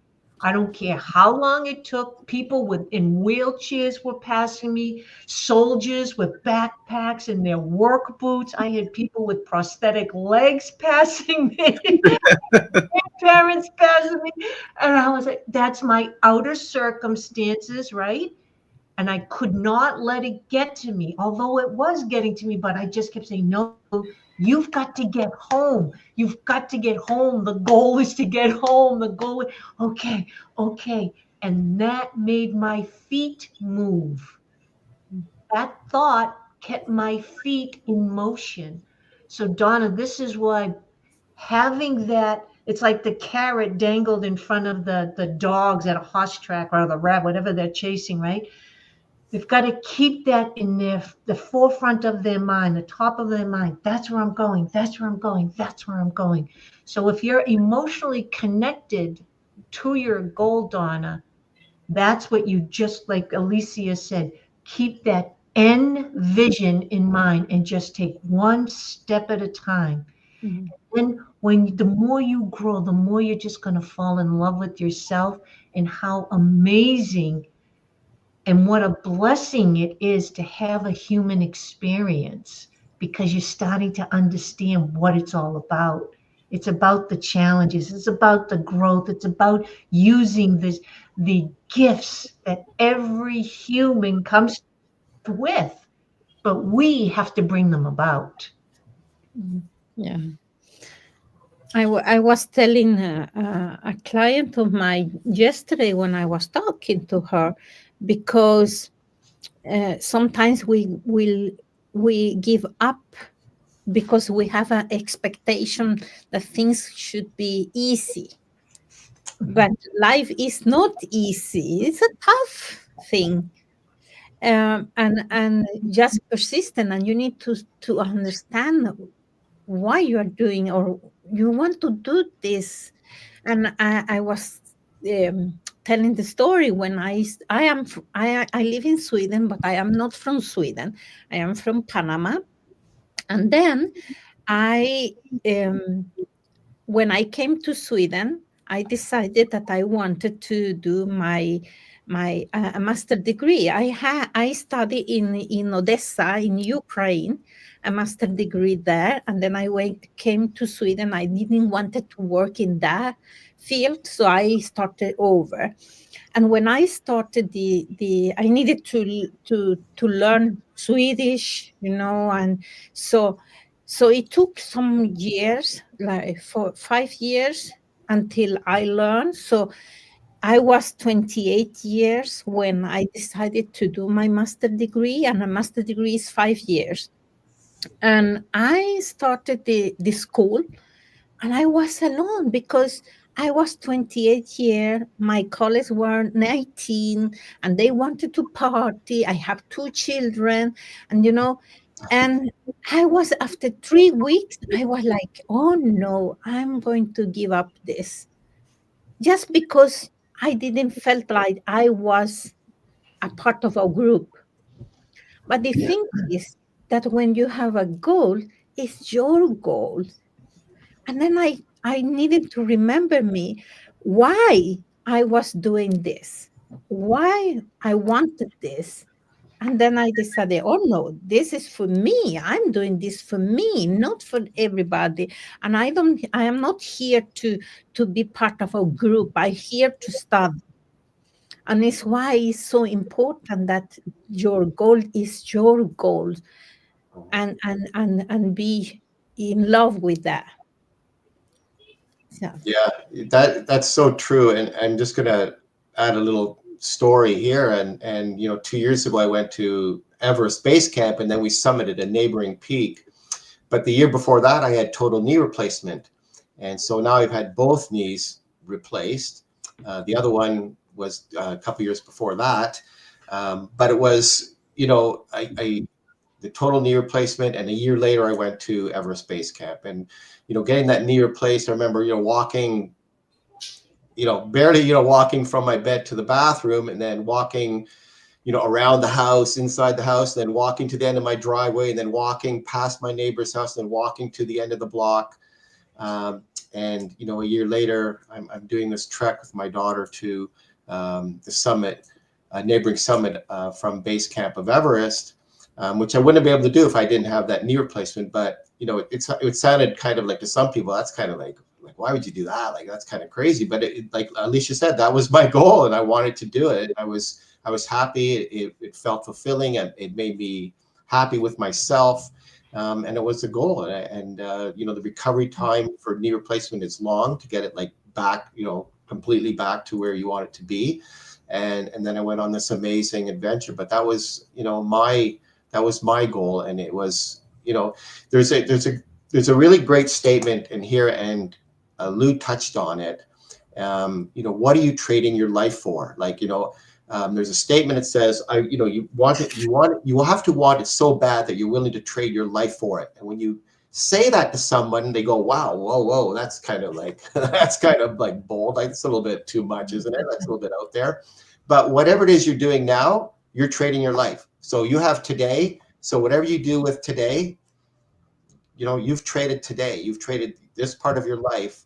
I don't care how long it took. People in wheelchairs were passing me, soldiers with backpacks and their work boots. I had people with prosthetic legs passing me, parents passing me. And I was like, that's my outer circumstances, right? And I could not let it get to me, although it was getting to me, but I just kept saying, no, you've got to get home. You've got to get home. The goal is to get home. The goal is, okay. And that made my feet move. That thought kept my feet in motion. So Donna, this is why having that, it's like the carrot dangled in front of the dogs at a horse track, or the rabbit, whatever they're chasing, right? They've got to keep that in the forefront of their mind, the top of their mind. That's where I'm going. That's where I'm going. That's where I'm going. So if you're emotionally connected to your goal, Donna, that's what you, just like Alicia said, keep that end vision in mind and just take one step at a time. And the more you grow, the more you're just going to fall in love with yourself, and how amazing and what a blessing it is to have a human experience, because you're starting to understand what it's all about. It's about the challenges. It's about the growth. It's about using the gifts that every human comes with, but we have to bring them about. Yeah. I was telling a client of mine yesterday when I was talking to her, because sometimes we give up because we have an expectation that things should be easy. But life is not easy. It's a tough thing. And just persistent, and you need to understand why you are doing, or you want to do this. And I was telling the story. When I live in Sweden, but I am not from Sweden. I am from Panama. And then I, when I came to Sweden, I decided that I wanted to do my master degree. I studied in Odessa in Ukraine, a master degree there, and then I came to Sweden. I didn't wanted to work in that field, so I started over. And when I started I needed to learn Swedish, and so it took some years, like for 5 years, until I learned. So I was 28 years when I decided to do my master degree, and a master degree is 5 years. And I started the school, and I was alone because I was 28 years. My colleagues were 19, and they wanted to party. I have 2 children, and and I was, after 3 weeks, I was like, oh no, I'm going to give up this, just because I didn't felt like I was a part of a group. But the thing is that when you have a goal, it's your goal. And then I needed to remember me why I was doing this, why I wanted this. And then I decided, oh no, this is for me. I'm doing this for me, not for everybody. And I am not here to be part of a group. I'm here to study. And it's why it's so important that your goal is your goal, and be in love with that. So. Yeah, that's so true. And I'm just gonna add a little story here. And 2 years ago I went to Everest Base Camp, and then we summited a neighboring peak. But the year before that I had total knee replacement, and so now I've had both knees replaced. The other one was a couple years before that, but it was the total knee replacement, and a year later I went to Everest Base Camp. And getting that knee replaced, I remember walking, barely walking from my bed to the bathroom, and then walking around the house, inside the house, then walking to the end of my driveway, and then walking past my neighbor's house, and walking to the end of the block. And a year later I'm doing this trek with my daughter to the summit, a neighboring summit from base camp of Everest, which I wouldn't be able to do if I didn't have that knee replacement. But it sounded kind of like, to some people, that's kind of like why would you do that? Like, that's kind of crazy. But like Alicia said, that was my goal, and I wanted to do it. I was happy. It felt fulfilling, and it made me happy with myself. And it was the goal. And the recovery time for knee replacement is long, to get it like back, completely back to where you want it to be. And then I went on this amazing adventure. But that was, that was my goal. And it was, there's a really great statement in here, and Lou touched on it. What are you trading your life for? Like, there's a statement that says, you will have to want it so bad that you're willing to trade your life for it. And when you say that to someone, they go, wow, whoa, that's kind of like, bold. Like, it's a little bit too much, isn't it? That's a little bit out there. But whatever it is you're doing now, you're trading your life. So you have today. So whatever you do with today, you've traded today. You've traded this part of your life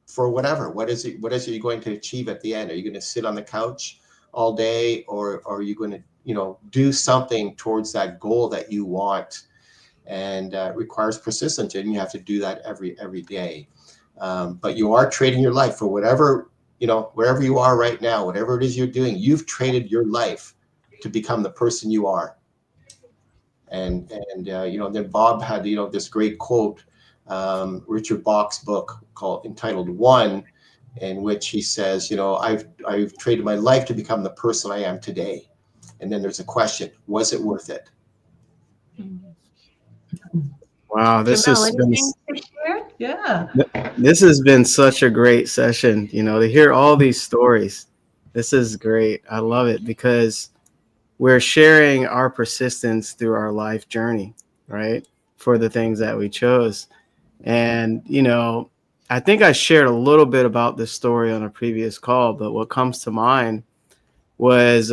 for whatever. What is it you're going to achieve at the end? Are you going to sit on the couch all day, or are you going to do something towards that goal that you want? And it requires persistence, and you have to do that every day. But you are trading your life for whatever, wherever you are right now, whatever it is you're doing. You've traded your life to become the person you are. And then Bob had this great quote, Richard Bach's book entitled One, in which he says, I've traded my life to become the person I am today. And then there's a question: was it worth it? Wow, this has been such a great session. To hear all these stories. This is great. I love it, because we're sharing our persistence through our life journey, right? For the things that we chose. And, I think I shared a little bit about this story on a previous call, but what comes to mind was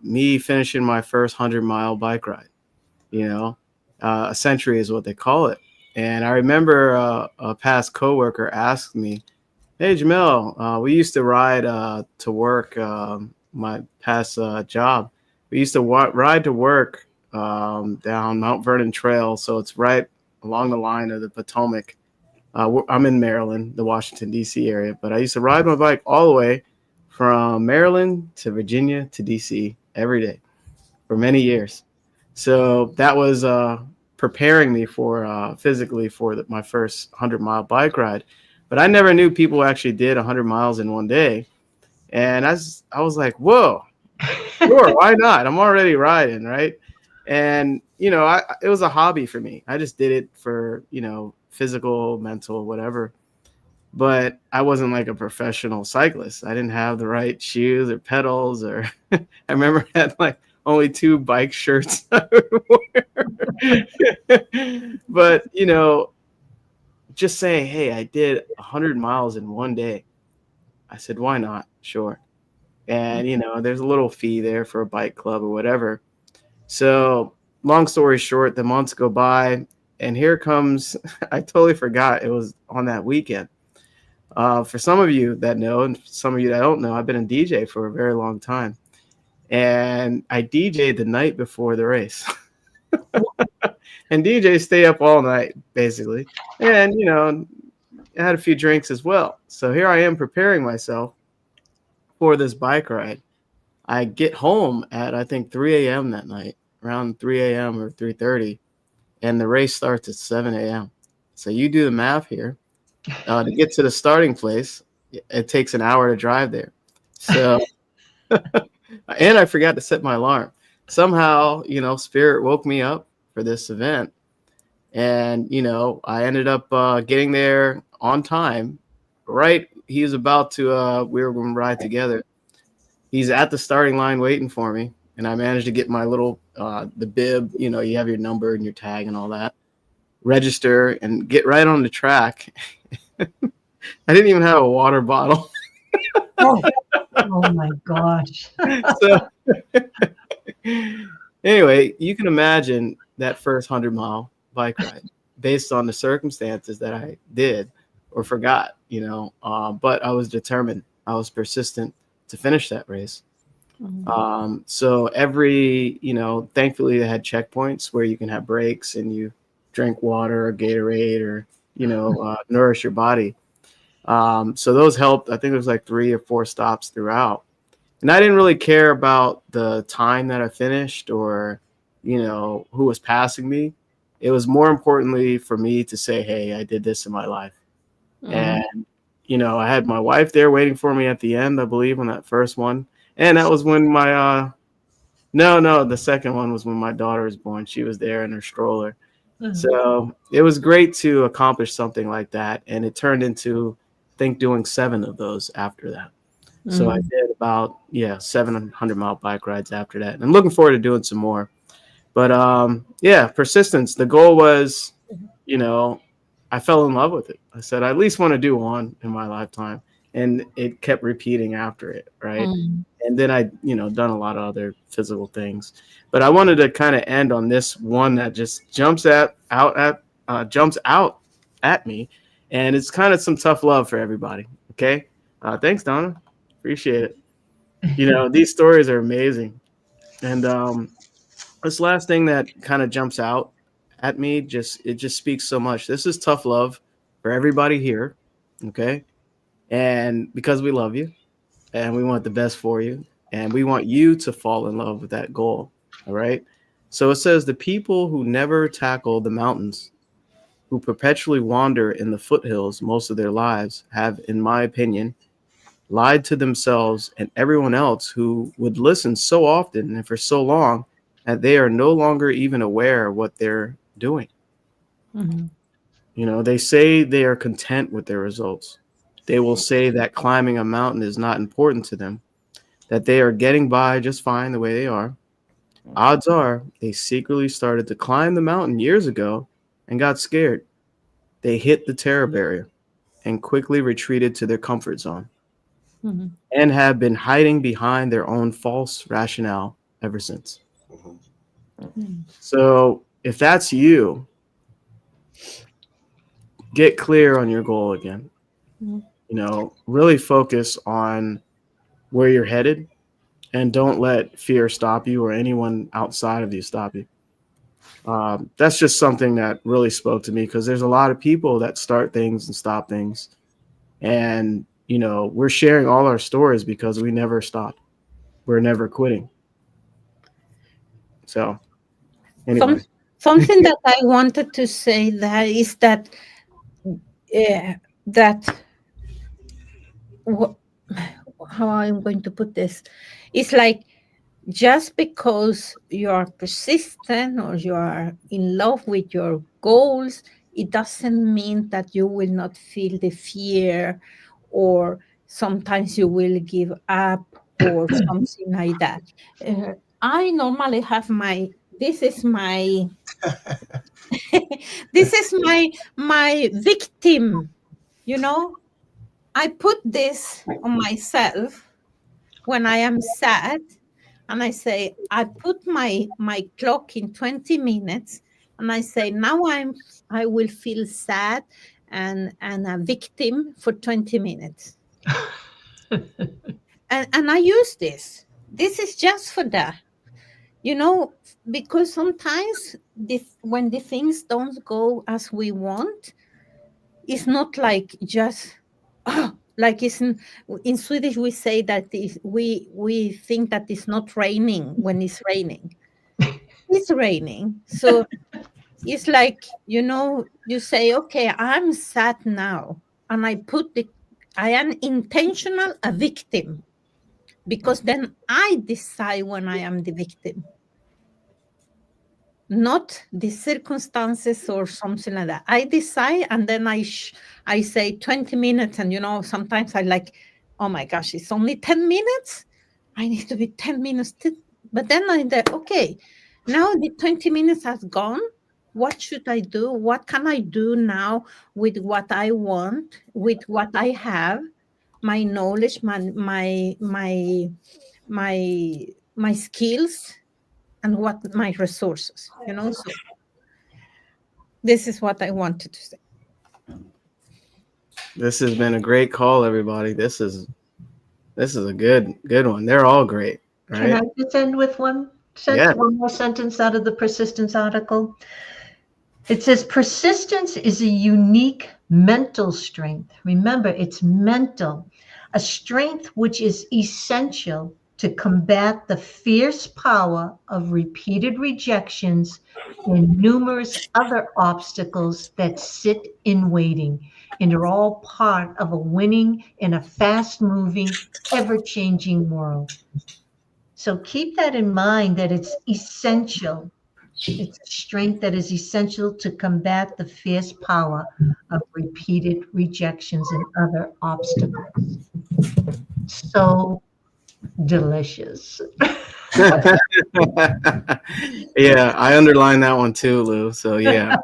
me finishing my first 100-mile bike ride. You know, a century is what they call it. And I remember a past coworker asked me, "Hey, Jamel, we used to ride to work. My past job, we used to ride to work down Mount Vernon Trail, so it's right along the line of the Potomac. I'm in Maryland, the Washington D.C. area, but I used to ride my bike all the way from Maryland to Virginia to D.C. every day for many years. So that was preparing me for physically for my first 100-mile bike ride. But I never knew people actually did 100 miles in one day. And I was like, whoa, sure, why not? I'm already riding, right? And, it was a hobby for me. I just did it for, physical, mental, whatever. But I wasn't like a professional cyclist. I didn't have the right shoes or pedals, or I remember I had like only 2 bike shirts I would wear. But, just saying, hey, I did 100 miles in one day. I said, why not? Sure. And, there's a little fee there for a bike club or whatever. So long story short, the months go by, and here comes, I totally forgot it was on that weekend. For some of you that know, and some of you that don't know, I've been a DJ for a very long time. And I DJ'd the night before the race. And DJs stay up all night, basically. And, I had a few drinks as well. So here I am preparing myself for this bike ride. I get home at, I think, 3 a.m. that night, around 3 a.m. or 3:30. And the race starts at 7 a.m. So you do the math here. To get to the starting place, it takes an hour to drive there. So, and I forgot to set my alarm. Somehow, Spirit woke me up for this event. And, I ended up getting there on time. Right. He was about to, we were going to ride together. He's at the starting line waiting for me. And I managed to get my little, the bib, you have your number and your tag and all that, register and get right on the track. I didn't even have a water bottle. Oh my gosh. So anyway, you can imagine that first 100-mile bike ride based on the circumstances that I did or forgot, but I was determined. I was persistent to finish that race. So every, thankfully they had checkpoints where you can have breaks and you drink water or Gatorade or, nourish your body. So those helped. I think it was like 3 or 4 stops throughout. And I didn't really care about the time that I finished or, who was passing me. It was more importantly for me to say, hey, I did this in my life. And, I had my wife there waiting for me at the end, I believe, on that first one. And that was when my, the second one was when my daughter was born. She was there in her stroller. So it was great to accomplish something like that. And it turned into, I think, doing 7 of those after that. So I did about, 700-mile bike rides after that. And I'm looking forward to doing some more. But, persistence. The goal was, I fell in love with it. I said, I at least want to do one in my lifetime. And it kept repeating after it, right? And then I, done a lot of other physical things. But I wanted to kind of end on this one that just jumps out at me. And it's kind of some tough love for everybody. Okay. Thanks, Donna. Appreciate it. These stories are amazing. And this last thing that kind of jumps out at me, it just speaks so much. This is tough love for everybody here. Okay. And because we love you and we want the best for you and we want you to fall in love with that goal. All right. So it says the people who never tackle the mountains, who perpetually wander in the foothills most of their lives, have, in my opinion, lied to themselves and everyone else who would listen so often and for so long that they are no longer even aware of what they're doing. They say they are content with their results. They will say that climbing a mountain is not important to them, that they are getting by just fine the way they are. Odds are they secretly started to climb the mountain years ago and got scared. They hit the terror barrier. and quickly retreated to their comfort zone Mhm. and have been hiding behind their own false rationale ever since. Mhm. Mhm. So if that's you, get clear on your goal again. Mhm. You know, really focus on where you're headed and don't let fear stop you or anyone outside of you stop you. That's just something that really spoke to me because there's a lot of people that start things and stop things. And, you know, we're sharing all our stories because we never stop. We're never quitting. So, Some, anyway. something that I wanted to say that is that that wh- how I'm going to put this, it's like just because you are persistent or you are in love with your goals, it doesn't mean that you will not feel the fear, or sometimes you will give up or something like that. I normally have this is my this is my victim, you know. I put this on myself when I am sad, and I say, I put my clock in 20 minutes, and I say, now I will feel sad and a victim for 20 minutes. And I use this. This is just for that. You know, because sometimes when the things don't go as we want, it's not like just like it's in Swedish we say that we think that it's not raining when it's raining. It's raining. So it's like, you know, you say, okay, I'm sad now. And I am intentional a victim, because then I decide when I am the victim, not the circumstances or something like that. I decide, and then I say 20 minutes, and you know, sometimes I like, oh my gosh, it's only 10 minutes. I need to be 10 minutes. But then I think, okay, now the 20 minutes has gone. What should I do? What can I do now with what I want, with what I have, my knowledge, my my skills, and what my resources, you know. So this is what I wanted to say. This has been a great call, everybody. This is a good one. They're all great, Can I right? just end with Yeah. one more sentence out of the persistence article? It says persistence is a unique mental strength. Remember, it's mental, a strength which is essential to combat the fierce power of repeated rejections and numerous other obstacles that sit in waiting and are all part of a winning in a fast moving, ever changing world. So keep that in mind that it's essential. It's a strength that is essential to combat the fierce power of repeated rejections and other obstacles. So delicious. Yeah, I underlined that one too, Lou. So yeah,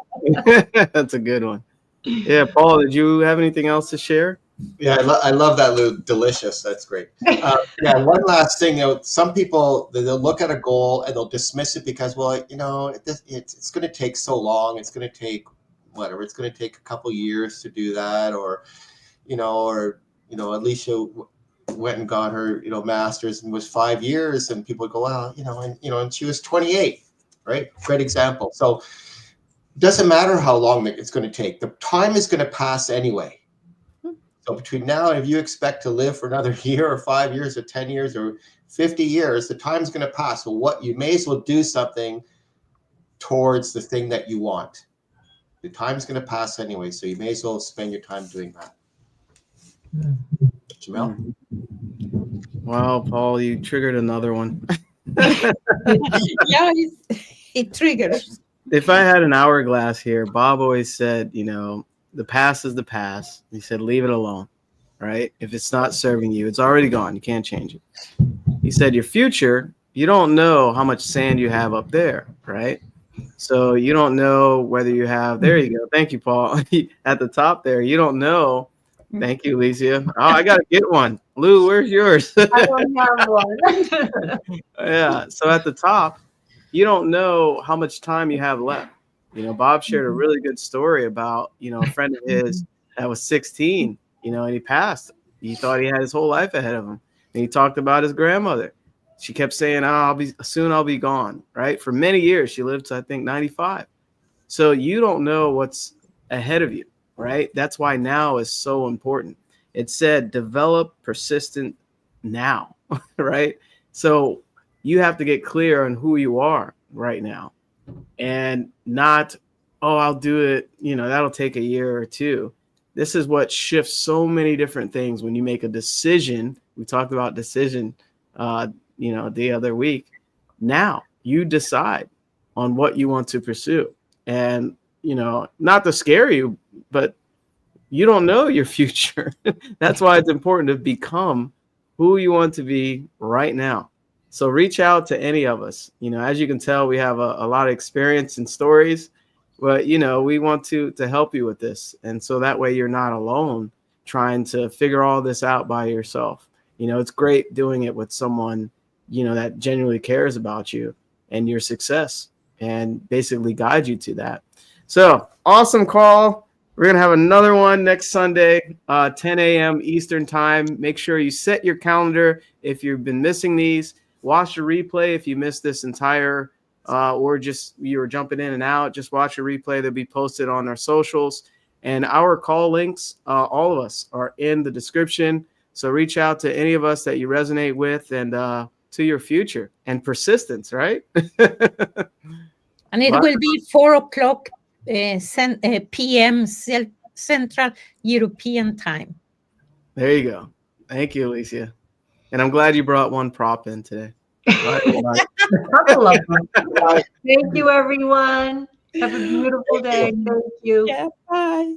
that's a good one. Yeah, Paul, did you have anything else to share? Yeah, I love that, Lou. Delicious. That's great. Yeah, one last thing. You know, some people they'll look at a goal and they'll dismiss it because, well, you know, it's going to take so long. It's going to take whatever. It's going to take a couple years to do that, or Alicia went and got her master's and was 5 years, and people go, well, and she was 28, right? Great example. So it doesn't matter how long it's going to take. The time is going to pass anyway. So between now and if you expect to live for another year or 5 years or 10 years or 50 years, the time's going to pass. So what you may as well do something towards the thing that you want. The time's going to pass anyway, so you may as well spend your time doing that. Jamel? Wow, Paul, you triggered another one. Yeah, it triggers. If I had an hourglass here, Bob always said, the past is the past. He said, leave it alone, right? If it's not serving you, it's already gone. You can't change it. He said, your future, you don't know how much sand you have up there, right? So you don't know whether you have, there you go. Thank you, Paul. At the top there, you don't know Thank you, Alicia. Oh, I got to get one. Lou, where's yours? I don't have one. Yeah. So at the top, you don't know how much time you have left. Bob shared a really good story about, a friend of his that was 16, and he passed. He thought he had his whole life ahead of him. And he talked about his grandmother. She kept saying, I'll be gone. Right. For many years, she lived to, I think, 95. So you don't know what's ahead of you. Right. That's why now is so important. It said develop persistent now. Right. So you have to get clear on who you are right now and not, I'll do it. That'll take a year or two. This is what shifts so many different things when you make a decision. We talked about decision, the other week. Now you decide on what you want to pursue, and, not to scare you, but you don't know your future. That's why it's important to become who you want to be right now. So reach out to any of us. As you can tell, we have a lot of experience and stories, but, we want to help you with this. And so that way you're not alone trying to figure all this out by yourself. It's great doing it with someone, that genuinely cares about you and your success and basically guide you to that. So awesome call. We're going to have another one next Sunday, 10 a.m. Eastern time. Make sure you set your calendar. If you've been missing these, watch the replay. If you missed this entire or just you were jumping in and out, just watch a replay. They'll be posted on our socials. And our call links, all of us, are in the description. So reach out to any of us that you resonate with and to your future and persistence, right? And it will be 4:00 p.m. Central European time. There you go. Thank you, Alicia. And I'm glad you brought one prop in today. Bye. Thank you, everyone. Have a beautiful day. Thank you. Yeah, bye.